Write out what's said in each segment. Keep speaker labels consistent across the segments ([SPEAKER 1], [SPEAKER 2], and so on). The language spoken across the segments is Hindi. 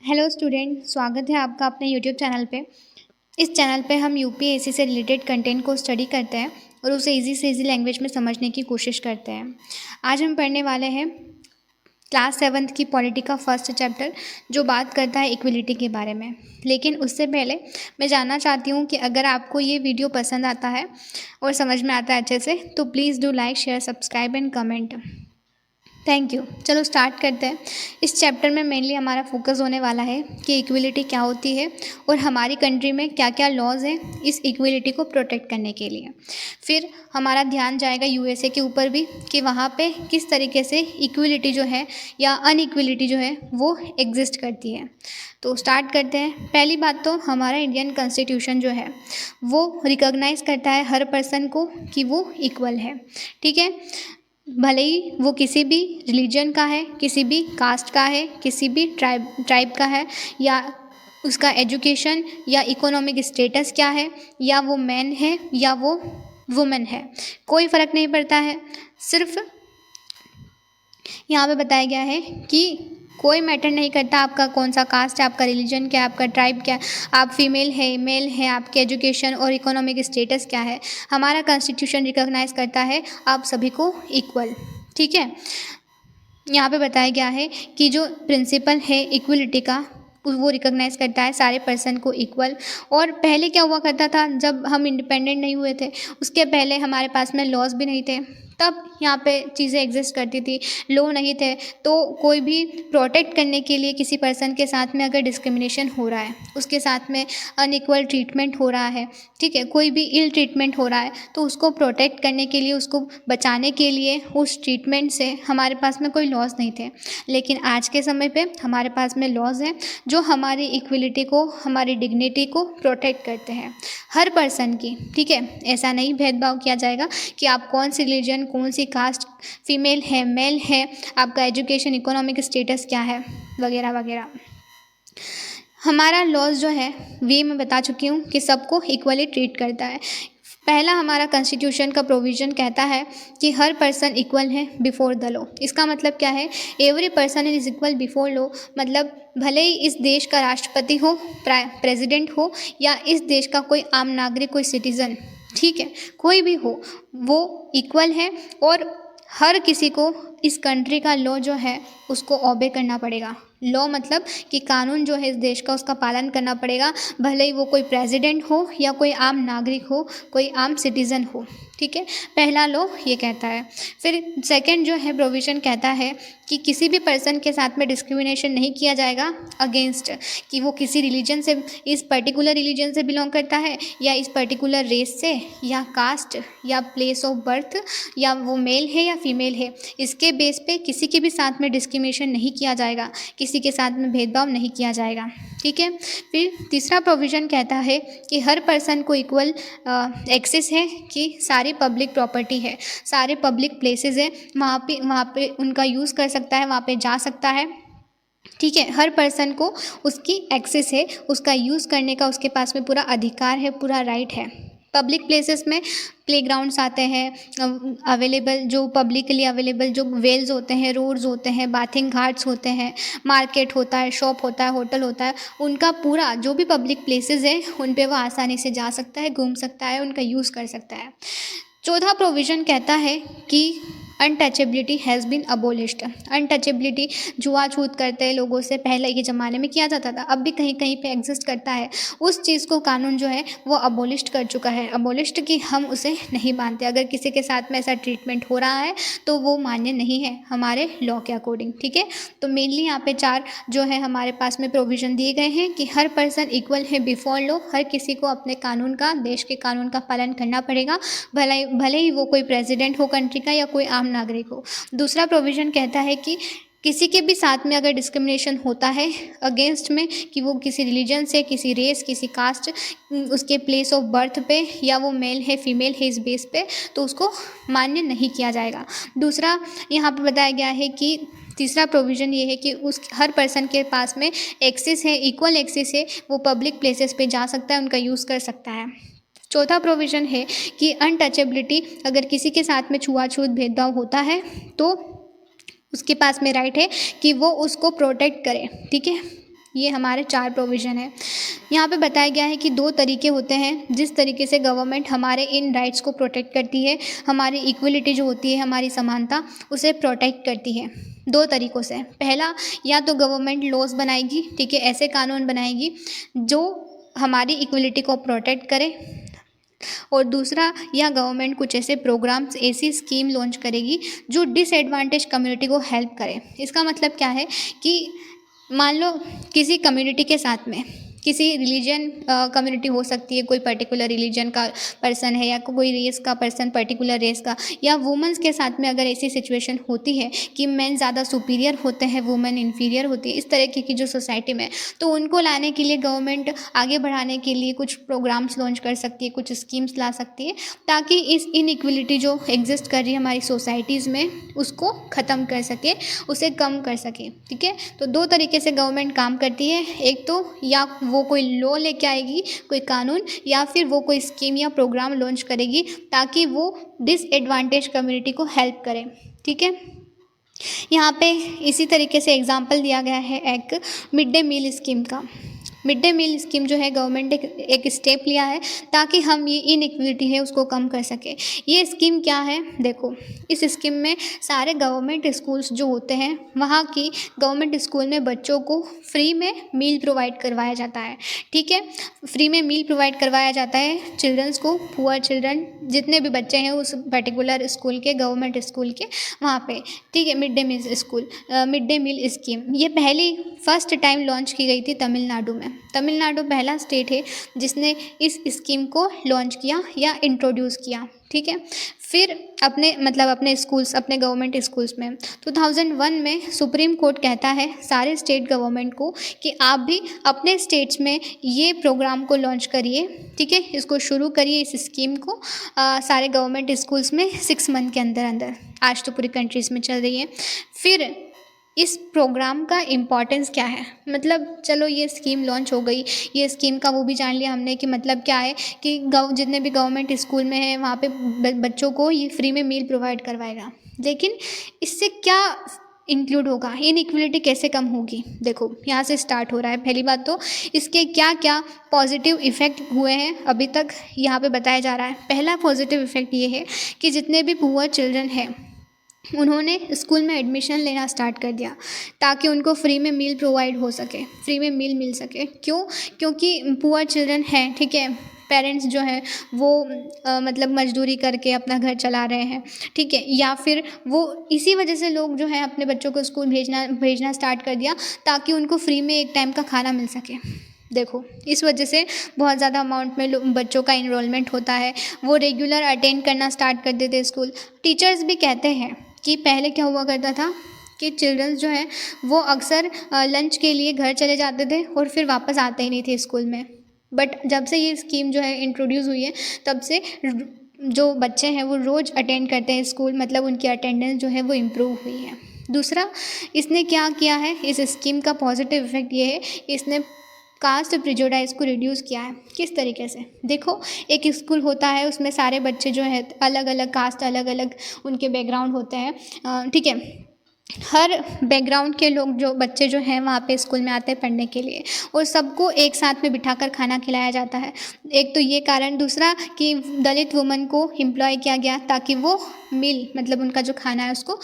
[SPEAKER 1] हेलो स्टूडेंट, स्वागत है आपका अपने यूट्यूब चैनल पे। इस चैनल पे हम यूपीएससी से रिलेटेड कंटेंट को स्टडी करते हैं और उसे इजी से इजी लैंग्वेज में समझने की कोशिश करते हैं। आज हम पढ़ने वाले हैं क्लास 7th की पॉलिटी का फर्स्ट चैप्टर, जो बात करता है इक्वलिटी के बारे में। लेकिन उससे पहले मैं जानना चाहती हूँ कि अगर आपको ये वीडियो पसंद आता है और समझ में आता है अच्छे से, तो please do like, share, subscribe and comment. Thank you. चलो स्टार्ट करते हैं। इस चैप्टर में मेनली हमारा फोकस होने वाला है कि इक्वलिटी क्या होती है और हमारी कंट्री में क्या क्या लॉज हैं इस इक्वलिटी को प्रोटेक्ट करने के लिए। फिर हमारा ध्यान जाएगा यूएसए के ऊपर भी कि वहाँ पे किस तरीके से इक्वलिटी जो है या अनइक्वलिटी जो है वो एग्जिस्ट करती है। तो स्टार्ट करते हैं। पहली बात तो हमारा इंडियन कॉन्स्टिट्यूशन जो है वो रिकॉग्नाइज़ करता है हर पर्सन को कि वो इक्वल है। ठीक है, भले ही वो किसी भी रिलीजन का है, किसी भी कास्ट का है, किसी भी ट्राइब का है, या उसका एजुकेशन या इकोनॉमिक स्टेटस क्या है, या वो मैन है या वो वुमेन है, कोई फ़र्क नहीं पड़ता है। सिर्फ यहाँ पे बताया गया है कि कोई मैटर नहीं करता आपका कौन सा कास्ट है, आपका रिलीजन क्या है, आपका ट्राइब क्या है, आप फीमेल है, मेल है, आपके एजुकेशन और इकोनॉमिक स्टेटस क्या है। हमारा कॉन्स्टिट्यूशन रिकॉग्नाइज़ करता है आप सभी को इक्वल। ठीक है, यहाँ पे बताया गया है कि जो प्रिंसिपल है इक्वलिटी का वो रिकॉग्नाइज़ करता है सारे पर्सन को इक्वल। और पहले क्या हुआ करता था, जब हम इंडिपेंडेंट नहीं हुए थे उसके पहले हमारे पास में लॉज भी नहीं थे, तब यहाँ पे चीज़ें एग्जिस्ट करती थी। लॉ नहीं थे तो कोई भी प्रोटेक्ट करने के लिए किसी पर्सन के साथ में अगर डिस्क्रिमिनेशन हो रहा है, उसके साथ में अनइक्वल ट्रीटमेंट हो रहा है, ठीक है, कोई भी इल ट्रीटमेंट हो रहा है, तो उसको प्रोटेक्ट करने के लिए, उसको बचाने के लिए उस ट्रीटमेंट से हमारे पास में कोई लॉज नहीं थे। लेकिन आज के समय पे हमारे पास में लॉज हैं जो हमारी इक्वलिटी को, हमारी डिग्निटी को प्रोटेक्ट करते हैं हर पर्सन की। ठीक है, ऐसा नहीं भेदभाव किया जाएगा कि आप कौन सी रिलीजन, कौन सी कास्ट, फीमेल है, मेल है, आपका एजुकेशन, इकोनॉमिक स्टेटस क्या है, वगैरह वगैरह। हमारा लॉज जो है वे मैं बता चुकी हूँ कि सबको इक्वली ट्रीट करता है। पहला हमारा कॉन्स्टिट्यूशन का प्रोविज़न कहता है कि हर पर्सन इक्वल है बिफोर द लॉ। इसका मतलब क्या है, every person is equal before law. मतलब भले ही इस देश का राष्ट्रपति हो, प्रेसिडेंट हो, या इस देश का कोई आम नागरिक, कोई सिटीज़न, ठीक है, कोई भी हो, वो इक्वल है। और हर किसी को इस कंट्री का लॉ जो है उसको ओबे करना पड़ेगा। लॉ मतलब कि कानून जो है इस देश का, उसका पालन करना पड़ेगा, भले ही वो कोई प्रेसिडेंट हो या कोई आम नागरिक हो, कोई आम सिटीज़न हो। ठीक है, पहला लॉ ये कहता है। फिर सेकंड जो है प्रोविज़न कहता है कि किसी भी पर्सन के साथ में डिस्क्रिमिनेशन नहीं किया जाएगा अगेंस्ट, कि वो किसी रिलीजन से, इस पर्टिकुलर रिलीजन से बिलोंग करता है, या इस पर्टिकुलर रेस से, या कास्ट, या प्लेस ऑफ बर्थ, या वो मेल है या फीमेल है, इसके बेस पे किसी के भी साथ में डिस्क्रिमिनेशन नहीं किया जाएगा, किसी के साथ में भेदभाव नहीं किया जाएगा। ठीक है, फिर तीसरा प्रोविज़न कहता है कि हर पर्सन को इक्वल एक्सेस है, कि सारी पब्लिक प्रॉपर्टी है, सारे पब्लिक प्लेसेस हैं, वहाँ पे उनका यूज़ कर सकता है, वहाँ पे जा सकता है। ठीक है, हर पर्सन को उसकी एक्सेस है, उसका यूज़ करने का उसके पास में पूरा अधिकार है, पूरा राइट है। पब्लिक प्लेसेस में प्लेग्राउंड्स आते हैं अवेलेबल, जो पब्लिकली अवेलेबल, जो वेल्स होते हैं, रोड्स होते हैं, बाथिंग घाट्स होते हैं, मार्केट होता है, शॉप होता है, होटल होता है, उनका पूरा जो भी पब्लिक प्लेसेस हैं उन पे वो आसानी से जा सकता है, घूम सकता है, उनका यूज़ कर सकता है। चौथा प्रोविज़न कहता है कि untouchability has been abolished. Untouchability, छुआछूत करते लोगों से पहले के ज़माने में किया जाता था, अब भी कहीं कहीं पे एग्जिस्ट करता है। उस चीज़ को कानून जो है वो अबोलिश्ड कर चुका है। अबोलिश्ड कि हम उसे नहीं मानते, अगर किसी के साथ में ऐसा ट्रीटमेंट हो रहा है तो वो मान्य नहीं है हमारे लॉ के अकॉर्डिंग। ठीक है, तो मेनली यहाँ पे 4 जो है हमारे पास में प्रोविज़न दिए गए हैं कि हर पर्सन इक्वल है बिफोर लॉ। हर किसी को अपने कानून का, देश के कानून का पालन करना पड़ेगा, भले ही वो कोई प्रेसिडेंट हो कंट्री का या कोई आम नागरिक हो। दूसरा प्रोविज़न कहता है कि किसी के भी साथ में अगर डिस्क्रिमिनेशन होता है अगेंस्ट में, कि वो किसी रिलीजन से, किसी रेस, किसी कास्ट, उसके प्लेस ऑफ बर्थ पे, या वो मेल है, फीमेल है, इस बेस पे, तो उसको मान्य नहीं किया जाएगा। दूसरा यहाँ पे बताया गया है कि तीसरा प्रोविज़न ये है कि उस हर पर्सन के पास में एक्सेस है, इक्वल एक्सेस है, वो पब्लिक प्लेसेस पे जा सकता है, उनका यूज़ कर सकता है। चौथा प्रोविज़न है कि अनटचेबिलिटी, अगर किसी के साथ में छुआछूत, भेदभाव होता है तो उसके पास में राइट है कि वो उसको प्रोटेक्ट करे। ठीक है, ये हमारे 4 प्रोविज़न हैं। यहाँ पे बताया गया है कि 2 तरीके होते हैं जिस तरीके से गवर्नमेंट हमारे इन राइट्स को प्रोटेक्ट करती है, हमारी इक्वलिटी जो होती है, हमारी समानता, उसे प्रोटेक्ट करती है 2 तरीकों से। पहला, या तो गवर्नमेंट लॉज़ बनाएगी, ठीक है, ऐसे कानून बनाएगी जो हमारी इक्वलिटी को प्रोटेक्ट करे, और दूसरा, या गवर्नमेंट कुछ ऐसे प्रोग्राम्स, ऐसी स्कीम लॉन्च करेगी जो डिसएडवांटेज कम्युनिटी को हेल्प करे। इसका मतलब क्या है कि मान लो किसी कम्युनिटी के साथ में किसी रिलीजन कम्युनिटी हो सकती है, कोई पर्टिकुलर रिलीजन का पर्सन है, या कोई रेस का पर्सन पर्टिकुलर रेस का, या वुमेंस के साथ में अगर ऐसी सिचुएशन होती है कि मेन ज़्यादा सुपीरियर होते हैं, वुमेन इन्फीरियर होती है, इस तरीके की जो सोसाइटी में, तो उनको लाने के लिए गवर्नमेंट आगे बढ़ाने के लिए कुछ प्रोग्राम्स लॉन्च कर सकती है, कुछ स्कीम्स ला सकती है, ताकि इस इनइक्वलिटी जो एग्जिस्ट कर रही है हमारी सोसाइटीज़ में, उसको ख़त्म कर सके, उसे कम कर सके। ठीक है, तो 2 तरीके से गवर्नमेंट काम करती है। एक तो या वो कोई लॉ लेके आएगी, कोई कानून, या फिर वो कोई स्कीम या प्रोग्राम लॉन्च करेगी ताकि वो डिसएडवांटेज कम्युनिटी को हेल्प करे। ठीक है, यहाँ पे इसी तरीके से एग्जांपल दिया गया है एक मिड डे मील स्कीम का। मिड डे मील स्कीम जो है गवर्नमेंट ने एक स्टेप लिया है ताकि हम ये इनइक्वलिटी है उसको कम कर सके। ये स्कीम क्या है, देखो, इस स्कीम में सारे गवर्नमेंट स्कूल्स जो होते हैं, वहाँ की गवर्नमेंट स्कूल में बच्चों को फ्री में मील प्रोवाइड करवाया जाता है। ठीक है, फ्री में मील प्रोवाइड करवाया जाता है चिल्ड्रंस को, पुअर चिल्ड्रन जितने भी बच्चे हैं उस पर्टिकुलर स्कूल के, गवर्नमेंट स्कूल के, वहाँ पे। ठीक है, mid day meal school, mid day meal scheme ये फर्स्ट टाइम लॉन्च की गई थी तमिलनाडु में। तमिलनाडु पहला स्टेट है जिसने इस स्कीम को लॉन्च किया या इंट्रोड्यूस किया। ठीक है, फिर अपने स्कूल्स, अपने गवर्नमेंट स्कूल्स में 2001 में सुप्रीम कोर्ट कहता है सारे स्टेट गवर्नमेंट को कि आप भी अपने स्टेट्स में ये प्रोग्राम को लॉन्च करिए। ठीक है, इसको शुरू करिए, इस स्कीम को सारे गवर्नमेंट स्कूल्स में 6 मंथ के अंदर अंदर। आज तो पूरी कंट्रीज़ में चल रही है। फिर इस प्रोग्राम का इम्पॉर्टेंस क्या है, मतलब चलो ये स्कीम लॉन्च हो गई, ये स्कीम का वो भी जान लिया हमने कि मतलब क्या है कि जितने भी गवर्नमेंट स्कूल में हैं वहाँ पे बच्चों को ये फ्री में मील प्रोवाइड करवाएगा। लेकिन इससे क्या इंक्लूड होगा, इनइक्वलिटी कैसे कम होगी? देखो, यहाँ से स्टार्ट हो रहा है। पहली बात तो इसके क्या क्या पॉजिटिव इफ़ेक्ट हुए हैं अभी तक यहाँ पे बताया जा रहा है। पहला पॉजिटिव इफ़ेक्ट ये है कि जितने भी पुअर चिल्ड्रन हैं उन्होंने स्कूल में एडमिशन लेना स्टार्ट कर दिया ताकि उनको फ्री में मील प्रोवाइड हो सके, फ्री में मील मिल सके। क्यों? क्योंकि पुअर चिल्ड्रन हैं, ठीक है, पेरेंट्स जो हैं वो मतलब मजदूरी करके अपना घर चला रहे हैं। ठीक है, या फिर वो इसी वजह से लोग जो हैं अपने बच्चों को स्कूल भेजना स्टार्ट कर दिया ताकि उनको फ्री में एक टाइम का खाना मिल सके। देखो, इस वजह से बहुत ज़्यादा अमाउंट में बच्चों का इनरोलमेंट होता है, वो रेगुलर अटेंड करना स्टार्ट कर देते स्कूल। टीचर्स भी कहते हैं कि पहले क्या हुआ करता था कि चिल्ड्रंस जो हैं वो अक्सर लंच के लिए घर चले जाते थे और फिर वापस आते ही नहीं थे स्कूल में। बट जब से ये स्कीम जो है इंट्रोड्यूस हुई है तब से जो बच्चे हैं वो रोज़ अटेंड करते हैं स्कूल, मतलब उनकी अटेंडेंस जो है वो इम्प्रूव हुई है। दूसरा, इसने क्या किया है, इस स्कीम का पॉजिटिव इफ़ेक्ट ये है, इसने कास्ट प्रिजुडाइज को रिड्यूस किया है। किस तरीके से? देखो, एक स्कूल होता है उसमें सारे बच्चे जो है अलग अलग कास्ट, अलग अलग उनके बैकग्राउंड होते हैं। ठीक है, हर बैकग्राउंड के लोग जो बच्चे जो हैं वहाँ पे स्कूल में आते हैं पढ़ने के लिए, और सबको एक साथ में बिठाकर खाना खिलाया जाता है। एक तो ये कारण। दूसरा कि दलित वुमन को एम्प्लॉय किया गया ताकि वो मील, मतलब उनका जो खाना है उसको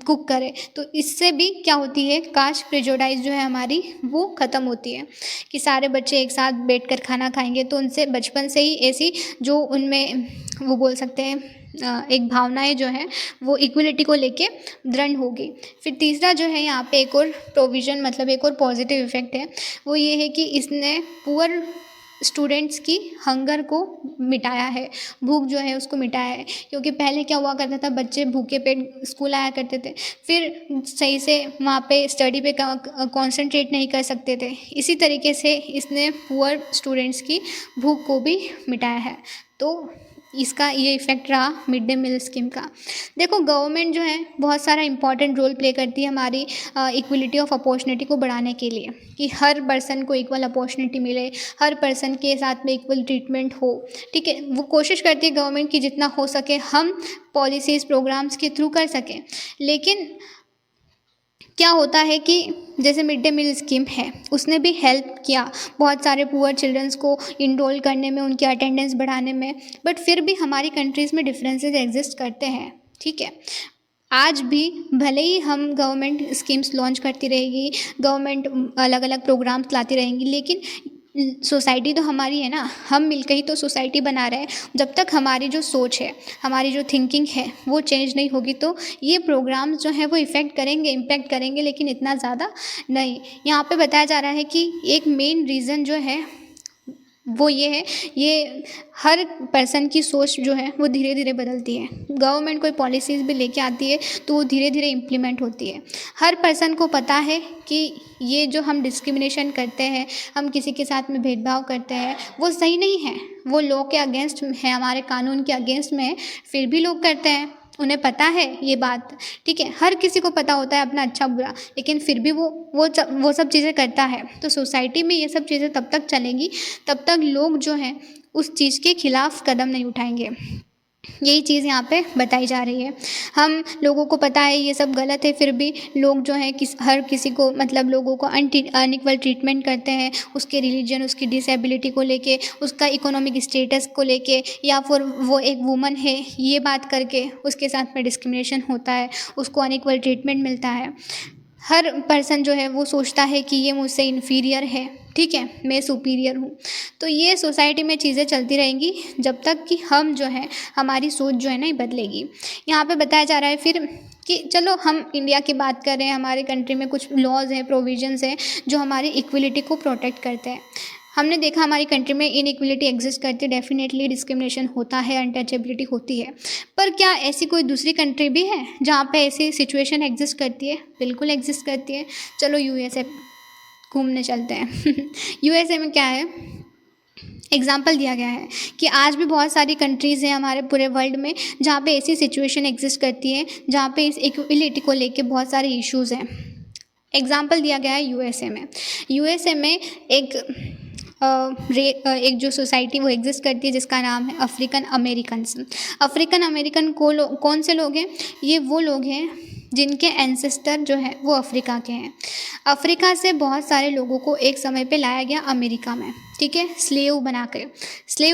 [SPEAKER 1] कुक करे। तो इससे भी क्या होती है, कास्ट प्रिजुडाइज जो है हमारी वो ख़त्म होती है कि सारे बच्चे एक साथ बैठकर खाना खाएंगे, तो उनसे बचपन से ही ऐसी जो उनमें वो बोल सकते हैं एक भावनाएं जो हैं वो इक्वलिटी को लेके दृढ़ होगी। फिर तीसरा जो है यहाँ पे एक और प्रोविज़न, मतलब एक और पॉजिटिव इफ़ेक्ट है, वो ये है कि इसने पुअर स्टूडेंट्स की हंगर को मिटाया है, भूख जो है उसको मिटाया है। क्योंकि पहले क्या हुआ करता था, बच्चे भूखे पेट स्कूल आया करते थे, फिर सही से वहाँ पे स्टडी पे कंसंट्रेट नहीं कर सकते थे। इसी तरीके से इसने पुअर स्टूडेंट्स की भूख को भी मिटाया है। तो इसका ये इफ़ेक्ट रहा मिड डे मील स्कीम का। देखो, गवर्नमेंट जो है बहुत सारा इंपॉर्टेंट रोल प्ले करती है हमारी इक्वलिटी ऑफ अपॉर्चुनिटी को बढ़ाने के लिए, कि हर पर्सन को इक्वल अपॉर्चुनिटी मिले, हर पर्सन के साथ में इक्वल ट्रीटमेंट हो। ठीक है, वो कोशिश करती है गवर्नमेंट की जितना हो सके हम पॉलिसीज़ प्रोग्राम्स के थ्रू कर सकें। लेकिन क्या होता है कि जैसे मिड डे मील स्कीम है, उसने भी हेल्प किया बहुत सारे पुअर चिल्ड्रंस को इनरोल करने में, उनकी अटेंडेंस बढ़ाने में, बट फिर भी हमारी कंट्रीज़ में डिफरेंसेस एग्जिस्ट करते हैं, ठीक है। आज भी भले ही हम गवर्नमेंट स्कीम्स लॉन्च करती रहेगी, गवर्नमेंट अलग अलग प्रोग्राम्स लाती रहेंगी, लेकिन सोसाइटी तो हमारी है ना, हम मिलकर ही तो सोसाइटी बना रहे हैं। जब तक हमारी जो सोच है, हमारी जो थिंकिंग है वो चेंज नहीं होगी, तो ये प्रोग्राम्स जो है वो इफ़ेक्ट करेंगे, इम्पैक्ट करेंगे, लेकिन इतना ज़्यादा नहीं। यहाँ पे बताया जा रहा है कि एक मेन रीज़न जो है वो ये है, ये हर पर्सन की सोच जो है वो धीरे धीरे बदलती है। गवर्नमेंट कोई पॉलिसीज़ भी लेके आती है तो वो धीरे धीरे इम्प्लीमेंट होती है। हर पर्सन को पता है कि ये जो हम डिस्क्रिमिनेशन करते हैं, हम किसी के साथ में भेदभाव करते हैं, वो सही नहीं है, वो लॉ के अगेंस्ट है, हमारे कानून के अगेंस्ट में है, फिर भी लोग करते हैं। उन्हें पता है ये बात, ठीक है, हर किसी को पता होता है अपना अच्छा बुरा, लेकिन फिर भी वो सब चीज़ें करता है। तो सोसाइटी में ये सब चीज़ें तब तक चलेंगी, तब तक लोग जो हैं उस चीज़ के खिलाफ कदम नहीं उठाएंगे। यही चीज़ यहाँ पे बताई जा रही है। हम लोगों को पता है ये सब गलत है, फिर भी लोग जो है हर किसी को, मतलब लोगों को अनइक्वल ट्रीटमेंट करते हैं, उसके रिलीजन, उसकी डिसेबिलिटी को लेके, उसका इकोनॉमिक स्टेटस को लेके, या फिर वो एक वुमन है ये बात करके उसके साथ में डिस्क्रिमिनेशन होता है, उसको अनइक्वल ट्रीटमेंट मिलता है। हर पर्सन जो है वो सोचता है कि ये मुझसे इन्फीरियर है, ठीक है, मैं सुपीरियर हूँ। तो ये सोसाइटी में चीज़ें चलती रहेंगी जब तक कि हम जो है, हमारी सोच जो है ना, ये बदलेगी। यहाँ पे बताया जा रहा है फिर कि चलो हम इंडिया की बात कर रहे हैं, हमारे कंट्री में कुछ लॉज हैं, प्रोविजंस हैं जो हमारी इक्वलिटी को प्रोटेक्ट करते हैं। हमने देखा हमारी कंट्री में इनइक्वलिटी एग्जिस्ट करती है, डेफिनेटली डिस्क्रिमिनेशन होता है, अनटचेबिलिटी होती है, पर क्या ऐसी कोई दूसरी कंट्री भी है जहाँ पे ऐसी सिचुएशन एग्जिस्ट करती है? बिल्कुल एग्जिस्ट करती है। चलो यूएसए घूमने चलते हैं। यूएसए में क्या है, एग्जाम्पल दिया गया है कि आज भी बहुत सारी कंट्रीज़ हैं हमारे पूरे वर्ल्ड में जहाँ पे ऐसी सिचुएशन एग्जिस्ट करती है, जहाँ पे इस इक्वलिटी को लेके बहुत सारे इश्यूज़ हैं। एग्जाम्पल दिया गया है यूएसए में। यूएसए में एक जो सोसाइटी वो एग्जिस्ट करती है जिसका नाम है अफ्रीकन अमेरिकन्स। अफ्रीकन अमेरिकन कौन से लोग हैं? ये वो लोग हैं जिनके एंसेस्टर जो है वो अफ्रीका के हैं। अफ्रीका से बहुत सारे लोगों को एक समय पे लाया गया अमेरिका में, ठीक है, स्लेव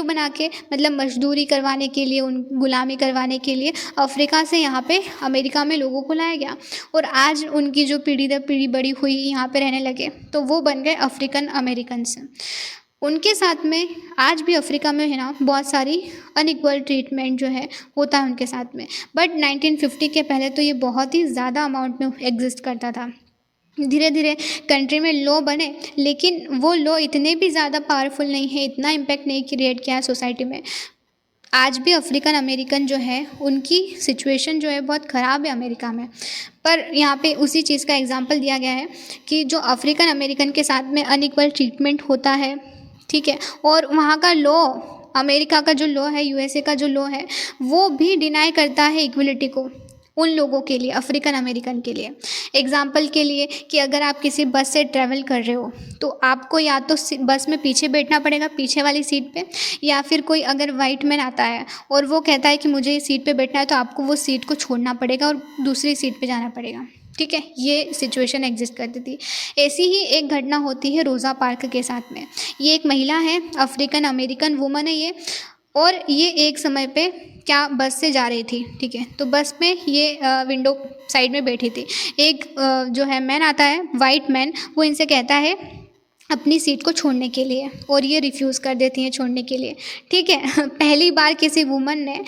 [SPEAKER 1] बना के मतलब मजदूरी करवाने के लिए, उन गुलामी करवाने के लिए अफ्रीका से यहाँ पे अमेरिका में लोगों को लाया गया। और आज उनकी जो पीढ़ी दर पीढ़ी बड़ी हुई, यहाँ पे रहने लगे, तो वो बन गए अफ्रीकन अमेरिकन्स। उनके साथ में आज भी अफ्रीका में है ना बहुत सारी अनइक्वल ट्रीटमेंट जो है होता है उनके साथ में, बट 1950 के पहले तो ये बहुत ही ज़्यादा अमाउंट में एग्जिस्ट करता था। धीरे धीरे कंट्री में लॉ बने, लेकिन वो लॉ इतने भी ज़्यादा पावरफुल नहीं है, इतना इम्पैक्ट नहीं क्रिएट किया है सोसाइटी में। आज भी अफ्रीकन अमेरिकन जो है उनकी सिचुएशन जो है बहुत ख़राब है अमेरिका में। पर यहाँ पे उसी चीज़ का एग्जांपल दिया गया है कि जो अफ्रीकन अमेरिकन के साथ में अनइक्वल ट्रीटमेंट होता है, ठीक है, और वहाँ का लॉ, अमेरिका का जो लॉ है, यूएसए का जो लॉ है, वो भी डिनाई करता है इक्वलिटी को उन लोगों के लिए, अफ्रीकन अमेरिकन के लिए। एग्जाम्पल के लिए कि अगर आप किसी बस से ट्रैवल कर रहे हो तो आपको या तो बस में पीछे बैठना पड़ेगा, पीछे वाली सीट पे, या फिर कोई अगर वाइट मैन आता है और वो कहता है कि मुझे इस सीट पे बैठना है, तो आपको वो सीट को छोड़ना पड़ेगा और दूसरी सीट पे जाना पड़ेगा, ठीक है। ये सिचुएशन एग्जिस्ट करती थी। ऐसी ही एक घटना होती है रोज़ा पार्क के साथ में। ये एक महिला है, अफ्रीकन अमेरिकन वुमन है ये, और ये एक समय पे क्या बस से जा रही थी, ठीक है, तो बस में ये विंडो साइड में बैठी थी। एक जो है मैन आता है, वाइट मैन, वो इनसे कहता है अपनी सीट को छोड़ने के लिए, और ये रिफ्यूज़ कर देती हैं छोड़ने के लिए, ठीक है। पहली बार किसी वुमन ने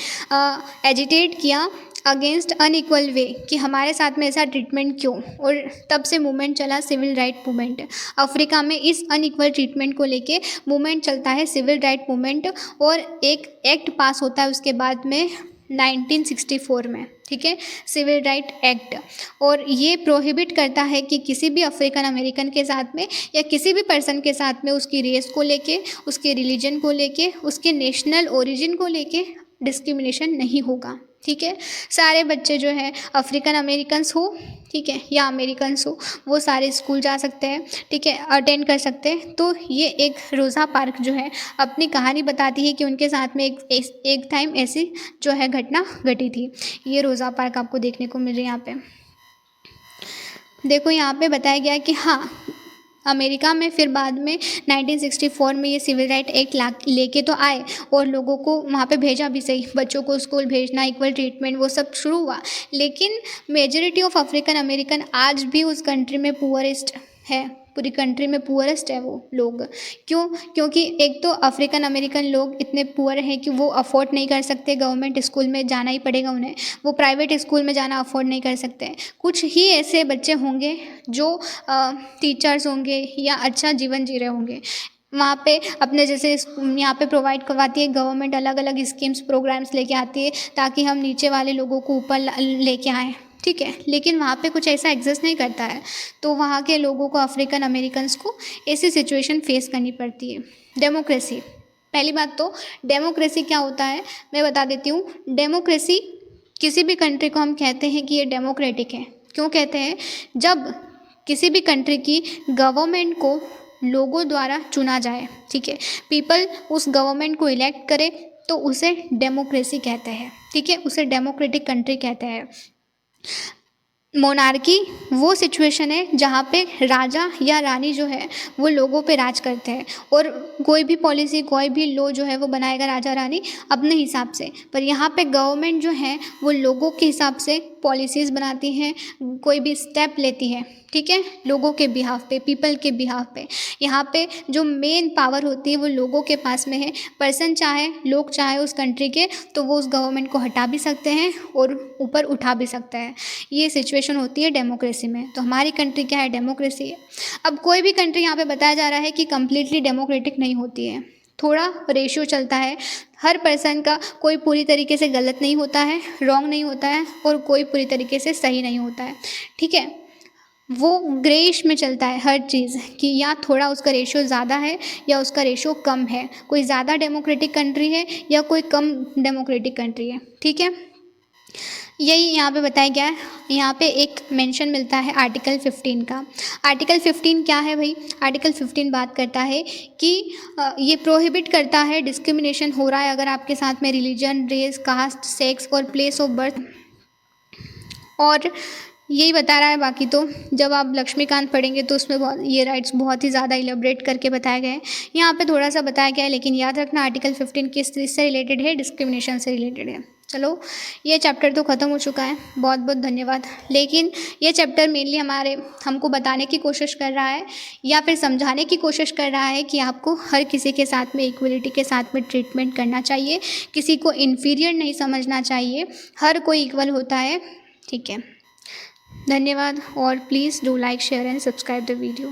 [SPEAKER 1] एजिटेट किया अगेंस्ट अनइक्वल वे कि हमारे साथ में ऐसा ट्रीटमेंट क्यों, और तब से मूवमेंट चला सिविल राइट मूवमेंट। अफ्रीका में इस अनइक्वल ट्रीटमेंट को लेके मूवमेंट चलता है, सिविल राइट मूवमेंट, और एक एक्ट पास होता है उसके बाद में 1964 में, ठीक है, सिविल राइट एक्ट, और ये प्रोहिबिट करता है कि किसी भी अफ्रीकन अमेरिकन के साथ में या किसी भी पर्सन के साथ में उसकी रेस को लेके, उसके रिलीजन को लेके, उसके नेशनल ओरिजिन को लेके डिस्क्रिमिनेशन नहीं होगा, ठीक है। सारे बच्चे जो है अफ्रीकन अमेरिकन्स हो, ठीक है, या अमेरिकन्स हो, वो सारे स्कूल जा सकते हैं, ठीक है, अटेंड कर सकते हैं। तो ये एक रोज़ा पार्क जो है अपनी कहानी बताती है कि उनके साथ में एक टाइम ऐसी जो है घटना घटी थी। ये रोज़ा पार्क आपको देखने को मिल रही है यहाँ पे। देखो यहाँ पे बताया गया है कि हाँ, अमेरिका में फिर बाद में 1964 में ये सिविल राइट एक्ट लेके तो आए और लोगों को वहाँ पे भेजा भी सही, बच्चों को स्कूल भेजना, इक्वल ट्रीटमेंट, वो सब शुरू हुआ। लेकिन मेजॉरिटी ऑफ अफ्रीकन अमेरिकन आज भी उस कंट्री में पुअरेस्ट है, पूरी कंट्री में पुअरेस्ट है वो लोग। क्यों? क्योंकि एक तो अफ्रीकन अमेरिकन लोग इतने पुअर हैं कि वो अफोर्ड नहीं कर सकते, गवर्नमेंट स्कूल में जाना ही पड़ेगा उन्हें, वो प्राइवेट स्कूल में जाना अफोर्ड नहीं कर सकते। कुछ ही ऐसे बच्चे होंगे जो टीचर्स होंगे या अच्छा जीवन जी रहे होंगे वहाँ पे अपने जैसे यहाँ पे प्रोवाइड करवाती है गवर्नमेंट, अलग अलग स्कीम्स प्रोग्राम्स लेके आती है ताकि हम नीचे वाले लोगों को ऊपर लेके आएँ, ठीक है। लेकिन वहाँ पे कुछ ऐसा एग्जिस्ट नहीं करता है, तो वहाँ के लोगों को, अफ्रीकन अमेरिकन्स को ऐसी सिचुएशन फेस करनी पड़ती है। डेमोक्रेसी, पहली बात तो डेमोक्रेसी क्या होता है मैं बता देती हूँ। डेमोक्रेसी, किसी भी कंट्री को हम कहते हैं कि ये डेमोक्रेटिक है। क्यों कहते हैं? जब किसी भी कंट्री की गवर्नमेंट को लोगों द्वारा चुना जाए, ठीक है, पीपल उस गवर्नमेंट को इलेक्ट करे तो उसे डेमोक्रेसी कहते हैं, ठीक है, उसे डेमोक्रेटिक कंट्री कहते हैं। मोनार्की वो सिचुएशन है जहाँ पे राजा या रानी जो है वो लोगों पे राज करते हैं और कोई भी पॉलिसी, कोई भी लॉ जो है वो बनाएगा राजा रानी अपने हिसाब से। पर यहाँ पे गवर्नमेंट जो है वो लोगों के हिसाब से पॉलिसीज़ बनाती हैं, कोई भी स्टेप लेती है, ठीक है, लोगों के बिहाफ पे, पीपल के बिहाफ पे। यहाँ पे जो मेन पावर होती है वो लोगों के पास में है। पर्सन चाहे, लोग चाहे उस कंट्री के, तो वो उस गवर्नमेंट को हटा भी सकते हैं और ऊपर उठा भी सकते हैं। ये सिचुएशन होती है डेमोक्रेसी में। तो हमारी कंट्री क्या है? डेमोक्रेसी है। अब कोई भी कंट्री यहाँ पे बताया जा रहा है कि कम्प्लीटली डेमोक्रेटिक नहीं होती है, थोड़ा रेशियो चलता है। हर पर्सन का कोई पूरी तरीके से गलत नहीं होता है, रॉन्ग नहीं होता है, और कोई पूरी तरीके से सही नहीं होता है, ठीक है। वो ग्रेइश में चलता है हर चीज़ कि या थोड़ा उसका रेशियो ज़्यादा है या उसका रेशियो कम है, कोई ज़्यादा डेमोक्रेटिक कंट्री है या कोई कम डेमोक्रेटिक कंट्री है, ठीक है। यही यहाँ पे बताया गया है। यहाँ पे एक मेंशन मिलता है आर्टिकल 15 का। आर्टिकल 15 क्या है भाई? आर्टिकल 15 बात करता है कि ये प्रोहिबिट करता है, डिस्क्रिमिनेशन हो रहा है अगर आपके साथ में रिलीजन, रेस, कास्ट, सेक्स और प्लेस ऑफ बर्थ, और यही बता रहा है। बाकी तो जब आप लक्ष्मीकांत पढ़ेंगे तो उसमें ये राइट्स बहुत ही ज़्यादा इलेबरेट करके बताए गए हैं। यहाँ पे थोड़ा सा बताया गया है, लेकिन याद रखना आर्टिकल 15 किस चीज़ से रिलेटेड है? डिस्क्रिमिनेशन से रिलेटेड है। चलो, ये चैप्टर तो ख़त्म हो चुका है, बहुत बहुत धन्यवाद। लेकिन ये चैप्टर मेनली हमको बताने की कोशिश कर रहा है या फिर समझाने की कोशिश कर रहा है कि आपको हर किसी के साथ में इक्वलिटी के साथ में ट्रीटमेंट करना चाहिए, किसी को इन्फीरियर नहीं समझना चाहिए, हर कोई इक्वल होता है, ठीक है। धन्यवाद, और please do like, share and subscribe the video.